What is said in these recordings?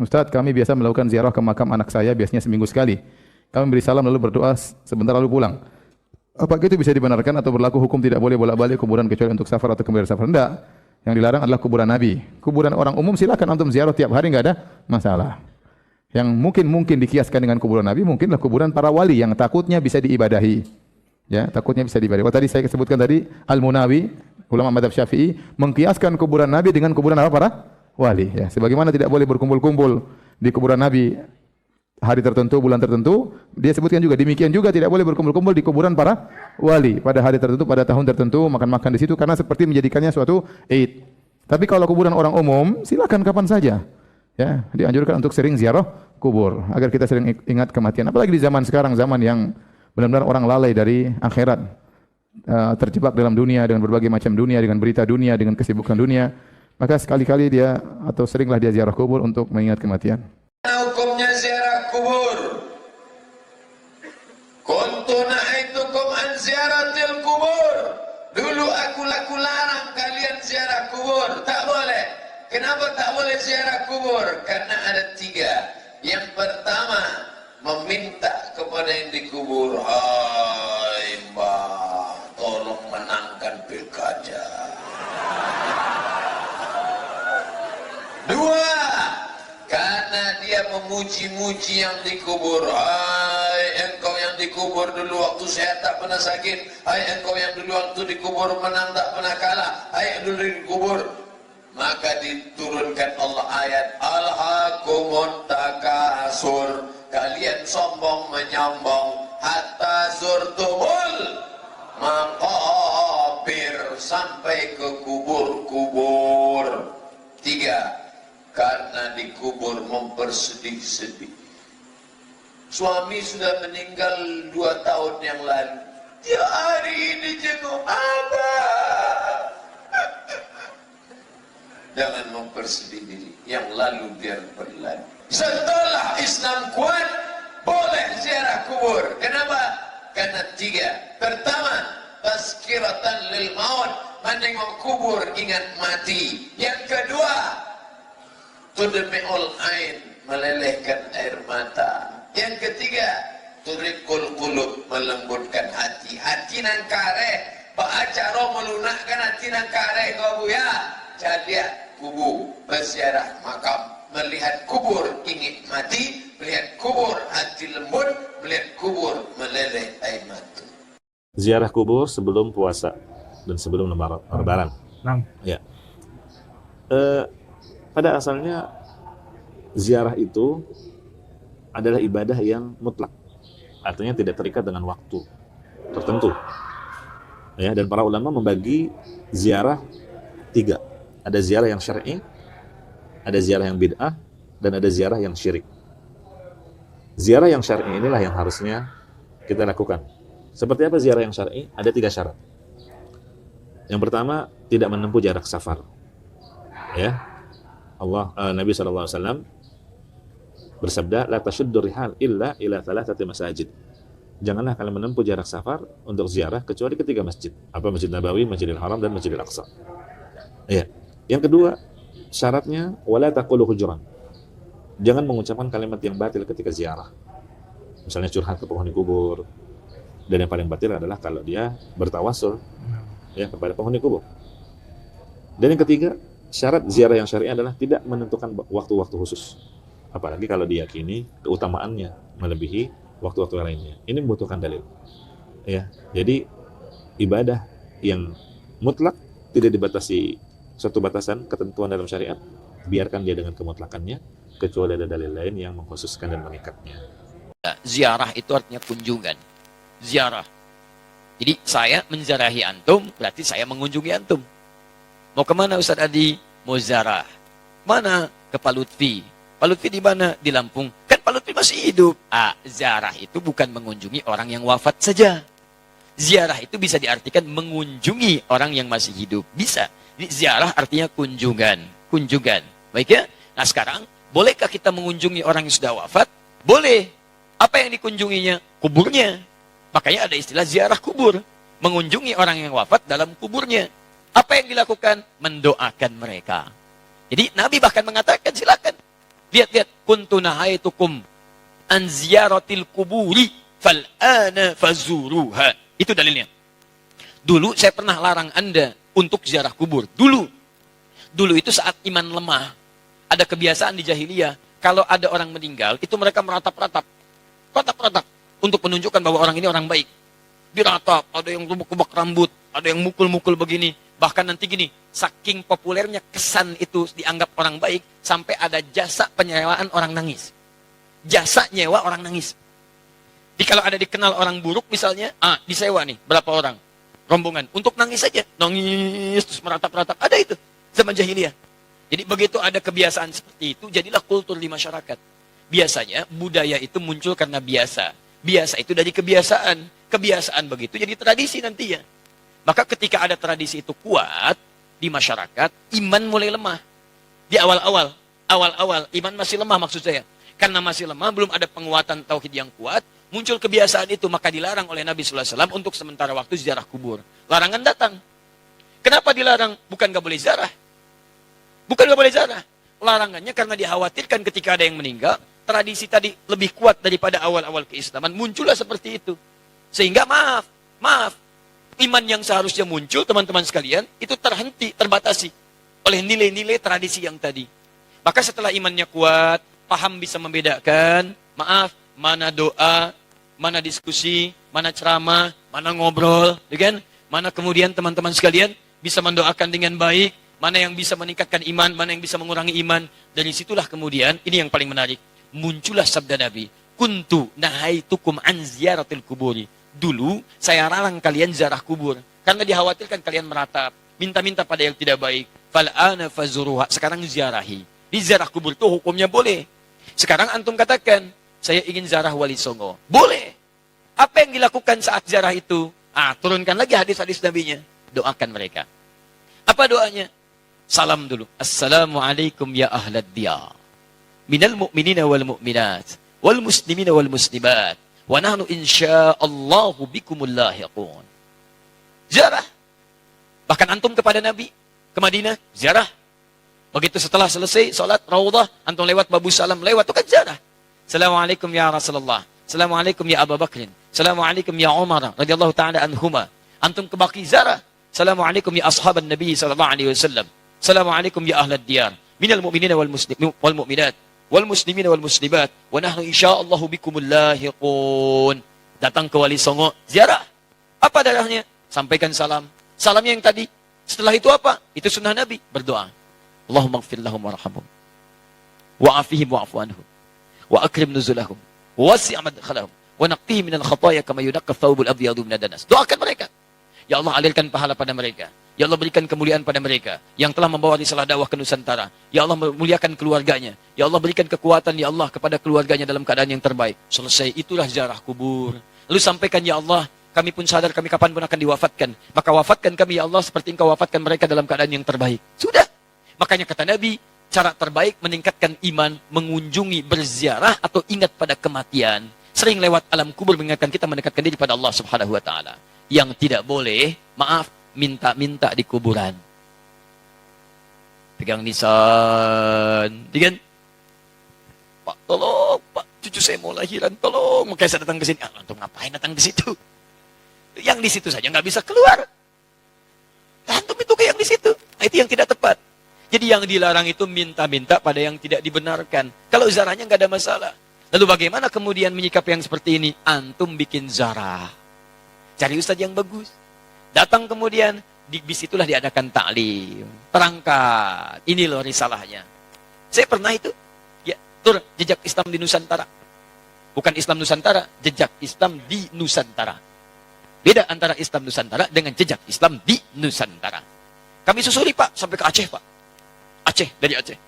Ustadz, kami biasa melakukan ziarah ke makam anak saya biasanya seminggu sekali. Kami beri salam lalu berdoa sebentar lalu pulang. Apakah itu bisa dibenarkan atau berlaku hukum tidak boleh bolak-balik kuburan kecuali untuk safar atau kembali dari safar? Tidak. Yang dilarang adalah kuburan Nabi. Kuburan orang umum silakan antum ziarah tiap hari, enggak ada masalah. Yang mungkin dikiaskan dengan kuburan Nabi mungkinlah kuburan para wali yang takutnya bisa diibadahi. Ya, takutnya bisa diibadahi. Tadi saya sebutkan tadi Al-Munawi, ulama mazhab Syafi'i mengkiaskan kuburan Nabi dengan kuburan apa para wali. Ya, sebagaimana tidak boleh berkumpul-kumpul di kuburan Nabi hari tertentu, bulan tertentu, dia sebutkan juga demikian juga tidak boleh berkumpul-kumpul di kuburan para wali pada hari tertentu, pada tahun tertentu, makan-makan di situ karena seperti menjadikannya suatu Id. Tapi kalau kuburan orang umum, silakan kapan saja. Ya, dianjurkan untuk sering ziarah kubur agar kita sering ingat kematian. Apalagi di zaman sekarang, zaman yang benar-benar orang lalai dari akhirat, terjebak dalam dunia dengan berbagai macam dunia, dengan berita dunia, dengan kesibukan dunia. Maka sekali-kali dia atau seringlah dia ziarah kubur untuk mengingat kematian. Hukumnya ziarah kubur. Kuntu nahitukum an ziaratil kubur. Dulu aku larang kalian ziarah kubur. Tak boleh. Kenapa tak boleh ziarah kubur? Karena ada 3. Yang pertama, meminta kepada yang dikubur, hai mbah, tolong menangkan pilkada. 2, karena dia memuji-muji yang dikubur. Hai engkau yang dikubur dulu waktu saya tak pernah sakit. Hai engkau yang dulu waktu dikubur menang tak pernah kalah. Hai dulu dikubur. Maka diturunkan Allah ayat Alhaakumut takasur. Kalian sombong menyombong hatta zurtumul maqabir, sampai ke kubur-kubur. 3, karena dikubur mempersedih-sedih. Suami sudah meninggal 2 tahun yang lalu. Dia hari ini jenguk abang. Jangan mempersedih diri. Yang lalu biar berlalu. Setelah Islam kuat, boleh ziarah kubur. Kenapa? Karena 3. Pertama, tazkiratan lil maut, menengok kubur ingat mati. Yang kedua, tudmi'ul ain, melelehkan air mata. Yang ketiga, turikul qulub, melembutkan hati. Hati nang kareh, ba'acara melunakkan hati nang kareh kau buya. Jadi kubur, berziarah makam, melihat kubur ingin mati, melihat kubur hati lembut, melihat kubur meleleh air mata. Ziarah kubur sebelum puasa dan sebelum lebaran. Ya. Pada asalnya ziarah itu adalah ibadah yang mutlak, artinya tidak terikat dengan waktu tertentu. Ya, dan para ulama membagi ziarah 3. Ada ziarah yang syar'i, ada ziarah yang bid'ah, dan ada ziarah yang syirik. Ziarah yang syar'i inilah yang harusnya kita lakukan. Seperti apa ziarah yang syar'i? Ada 3 syarat. Yang pertama, tidak menempuh jarak safar. Ya, Nabi SAW bersabda, la tashuddu rihal illa ila 3 masajid. Janganlah kalian menempuh jarak safar untuk ziarah kecuali ke 3 masjid. Apa? Masjid Nabawi, Masjidil Haram, dan Masjidil Aqsa. Ya. Yang kedua, syaratnya wala taqulu hujran. Jangan mengucapkan kalimat yang batil ketika ziarah. Misalnya curhat ke penghuni kubur. Dan yang paling batil adalah kalau dia bertawasul ya kepada penghuni kubur. Dan yang ketiga, syarat ziarah yang syar'i adalah tidak menentukan waktu-waktu khusus. Apalagi kalau diyakini keutamaannya melebihi waktu-waktu lainnya. Ini membutuhkan dalil. Ya, jadi ibadah yang mutlak tidak dibatasi suatu batasan ketentuan dalam syariat, biarkan dia dengan kemutlakannya, kecuali ada dalil lain yang mengkhususkan dan mengikatnya. Ziarah itu artinya kunjungan. Ziarah. Jadi saya menziarahi antum, berarti saya mengunjungi antum. Mau kemana Ustaz Adi? Mau ziarah. Mana? Ke Pak Lutfi. Pak Lutfi di mana? Di Lampung. Kan Pak Lutfi masih hidup. Ziarah itu bukan mengunjungi orang yang wafat saja. Ziarah itu bisa diartikan mengunjungi orang yang masih hidup. Bisa. Jadi ziarah artinya kunjungan. Kunjungan. Baik ya? Nah sekarang, bolehkah kita mengunjungi orang yang sudah wafat? Boleh. Apa yang dikunjunginya? Kuburnya. Makanya ada istilah ziarah kubur. Mengunjungi orang yang wafat dalam kuburnya. Apa yang dilakukan? Mendoakan mereka. Jadi Nabi bahkan mengatakan silakan. Lihat-lihat, kuntu nahaitukum an ziyaratil kuburi fal'ana fazuruha. Itu dalilnya. Dulu saya pernah larang Anda untuk ziarah kubur. Dulu itu saat iman lemah. Ada kebiasaan di jahiliyah. Kalau ada orang meninggal, itu mereka meratap-ratap. Ratap-ratap. Untuk menunjukkan bahwa orang ini orang baik. Diratap, ada yang rubuk-rubuk rambut, ada yang mukul-mukul begini. Bahkan nanti gini, saking populernya kesan itu dianggap orang baik, sampai ada jasa penyewaan orang nangis. Jasa nyewa orang nangis. Jadi kalau ada dikenal orang buruk misalnya, disewa nih, berapa orang? Rombongan, untuk nangis saja. Nangis, terus meratap-ratap. Ada itu, zaman jahiliyah. Jadi begitu ada kebiasaan seperti itu, jadilah kultur di masyarakat. Biasanya, budaya itu muncul karena biasa. Biasa itu dari kebiasaan. Kebiasaan begitu jadi tradisi nantinya. Maka ketika ada tradisi itu kuat di masyarakat, iman mulai lemah. Di awal-awal, iman masih lemah maksud saya. Karena masih lemah, belum ada penguatan tauhid yang kuat, muncul kebiasaan itu, maka dilarang oleh Nabi SAW untuk sementara waktu ziarah kubur. Larangan datang. Kenapa dilarang? Bukan gak boleh ziarah. Bukan gak boleh ziarah. Larangannya karena dikhawatirkan ketika ada yang meninggal, tradisi tadi lebih kuat daripada awal-awal keislaman, muncullah seperti itu. Sehingga maaf, iman yang seharusnya muncul, teman-teman sekalian, itu terhenti, terbatasi oleh nilai-nilai tradisi yang tadi. Maka setelah imannya kuat, paham bisa membedakan, mana doa, mana diskusi, mana ceramah, mana ngobrol, ya kan? Mana kemudian teman-teman sekalian bisa mendoakan dengan baik, mana yang bisa meningkatkan iman, mana yang bisa mengurangi iman. Dari situlah kemudian, ini yang paling menarik, muncullah sabda Nabi, kuntu nahaitukum an ziyaratil kuburi. Dulu saya larang kalian ziarah kubur karena dikhawatirkan kalian meratap, minta-minta pada yang tidak baik. Fal'ana fazuruha. Sekarang ziarahi. Di ziarah kubur itu hukumnya boleh. Sekarang antum katakan, saya ingin ziarah Wali Songo. Boleh. Apa yang dilakukan saat ziarah itu? Turunkan lagi hadis-hadis nabinya. Doakan mereka. Apa doanya? Salam dulu. Assalamualaikum ya ahlad diyar. Minal mu'minina wal mu'minat. Wal muslimina wal muslimat. Wa nahnu insya'allahu bikumul lahiqun. Ziarah. Bahkan antum kepada Nabi, ke Madinah, ziarah. Begitu setelah selesai salat Raudhah, antum lewat Babu Salam, lewat itu kan ziarah. Assalamualaikum ya Rasulullah. Assalamualaikum ya Abu Bakrin. Assalamualaikum ya Umar radhiyallahu taala anhuma. Antum ke Baqi ziarah. Assalamualaikum ya ashaban Nabi sallallahu alaihi wasallam. Assalamualaikum ya ahlad diyar. Minal mu'minina wal mu'minat. Wal muslimina wal muslimat. Wa nahnu insyaallahu bikumul lahiqun. Datang ke Wali Songo, ziarah. Apa darahnya? Sampaikan salam. Salamnya yang tadi. Setelah itu apa? Itu sunnah Nabi. Berdoa. Allahumma gfir lahum warhamhum. Wa'afihim wa'afu anhum. Wa akrim nuzulahum. Wasi' madkhalahum. Wa naqtihim minal khataya kama yunaqqa thawbul abyadu minad danas. Doakan mereka. Ya Allah, alirkan pahala pada mereka. Ya Allah, berikan kemuliaan pada mereka yang telah membawa risalah dakwah ke Nusantara. Ya Allah, muliakan keluarganya. Ya Allah, berikan kekuatan ya Allah kepada keluarganya dalam keadaan yang terbaik. Selesai, itulah ziarah kubur. Lalu sampaikan, ya Allah, kami pun sadar kami kapanpun akan diwafatkan. Maka wafatkan kami ya Allah seperti Engkau wafatkan mereka dalam keadaan yang terbaik. Sudah. Makanya kata Nabi, cara terbaik meningkatkan iman, mengunjungi, berziarah atau ingat pada kematian. Sering lewat alam kubur mengingatkan kita mendekatkan diri pada Allah Subhanahu wa taala. Yang tidak boleh, maaf, minta-minta di kuburan. Pegang nisan, kan? Pak, tolong, Pak, cucu saya mau lahiran, tolong. Makanya saya datang ke sini. Antum ngapain datang di situ? Yang di situ saja nggak bisa keluar. Antum itu kayak yang di situ. Nah, itu yang tidak tepat. Jadi yang dilarang itu minta-minta pada yang tidak dibenarkan. Kalau zarahnya nggak ada masalah. Lalu bagaimana kemudian menyikapi yang seperti ini? Antum bikin zarah. Cari ustaz yang bagus. Datang kemudian, di bis itulah diadakan taklim. Terangkat. Ini loh risalahnya. Saya pernah itu. Ya, tur jejak Islam di Nusantara. Bukan Islam Nusantara, jejak Islam di Nusantara. Beda antara Islam Nusantara dengan jejak Islam di Nusantara. Kami susuri Pak, sampai ke Aceh Pak. Aceh, dari Aceh.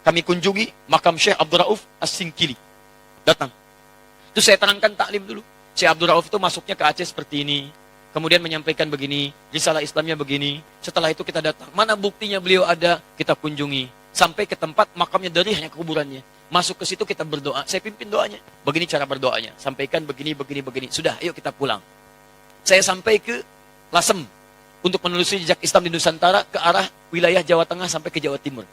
Kami kunjungi makam Syekh Abdul Rauf As-Singkili. Datang. Itu saya terangkan taklim dulu. Syekh Abdul Rauf itu masuknya ke Aceh seperti ini. Kemudian menyampaikan begini, risalah Islamnya begini. Setelah itu kita datang. Mana buktinya beliau ada? Kita kunjungi. Sampai ke tempat makamnya dari hanya kuburannya. Masuk ke situ kita berdoa. Saya pimpin doanya. Begini cara berdoanya. Sampaikan begini. Sudah, ayo kita pulang. Saya sampai ke Lasem. Untuk menelusuri jejak Islam di Nusantara ke arah wilayah Jawa Tengah sampai ke Jawa Timur.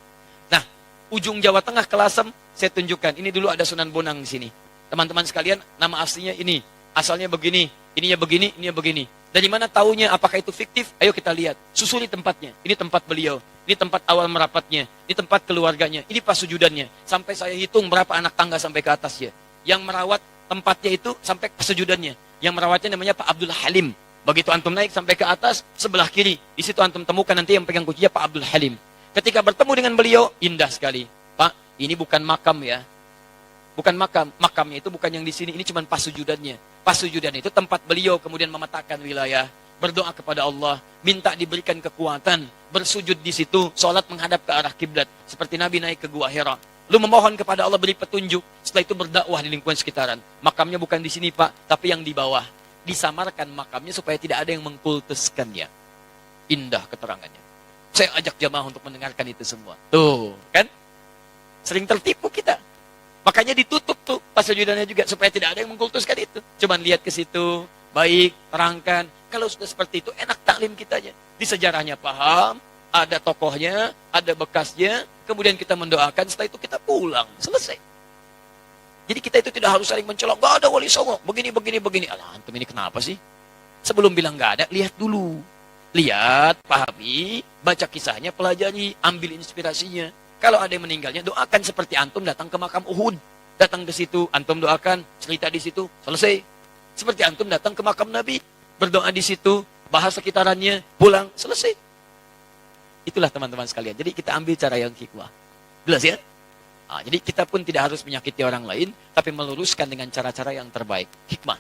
Nah, ujung Jawa Tengah ke Lasem, saya tunjukkan. Ini dulu ada Sunan Bonang di sini. Teman-teman sekalian, nama aslinya ini. Asalnya begini, ininya begini. Dari mana taunya apakah itu fiktif? Ayo kita lihat. Susuri tempatnya. Ini tempat beliau. Ini tempat awal merapatnya. Ini tempat keluarganya. Ini pas sujudannya. Sampai saya hitung berapa anak tangga sampai ke atasnya. Yang merawat tempatnya itu sampai ke sujudannya. Yang merawatnya namanya Pak Abdul Halim. Begitu antum naik sampai ke atas, sebelah kiri. Di situ antum temukan nanti yang pegang kuncinya Pak Abdul Halim. Ketika bertemu dengan beliau, indah sekali. Pak, ini bukan makam ya. Bukan makam. Makamnya itu bukan yang di sini. Ini cuma pas sujudannya. Pas sujudan itu tempat beliau kemudian memetakan wilayah. Berdoa kepada Allah. Minta diberikan kekuatan. Bersujud di situ. Sholat menghadap ke arah kiblat. Seperti Nabi naik ke Gua Hira. Lu memohon kepada Allah beri petunjuk. Setelah itu berdakwah di lingkungan sekitaran. Makamnya bukan di sini Pak. Tapi yang di bawah. Disamarkan makamnya supaya tidak ada yang mengkultuskannya. Indah keterangannya. Saya ajak jamaah untuk mendengarkan itu semua. Tuh, kan? Sering tertipu kita. Makanya ditutup tuh pas sujudannya juga supaya tidak ada yang mengkultuskan itu. Cuman lihat ke situ, baik, terangkan. Kalau sudah seperti itu enak taklim kitanya. Di sejarahnya paham, ada tokohnya, ada bekasnya, kemudian kita mendoakan, setelah itu kita pulang, selesai. Jadi kita itu tidak harus saling mencolok, gak ada wali songo, begini. Alah, antum ini kenapa sih? Sebelum bilang gak ada, lihat dulu. Lihat, pahami, baca kisahnya, pelajari, ambil inspirasinya. Kalau ada yang meninggalnya, doakan seperti antum datang ke makam Uhud. Datang ke situ, antum doakan, cerita di situ, selesai. Seperti antum datang ke makam Nabi, berdoa di situ, bahas sekitarannya, pulang, selesai. Itulah teman-teman sekalian. Jadi kita ambil cara yang hikmah. Jelas ya? Nah, jadi kita pun tidak harus menyakiti orang lain, tapi meluruskan dengan cara-cara yang terbaik. Hikmah.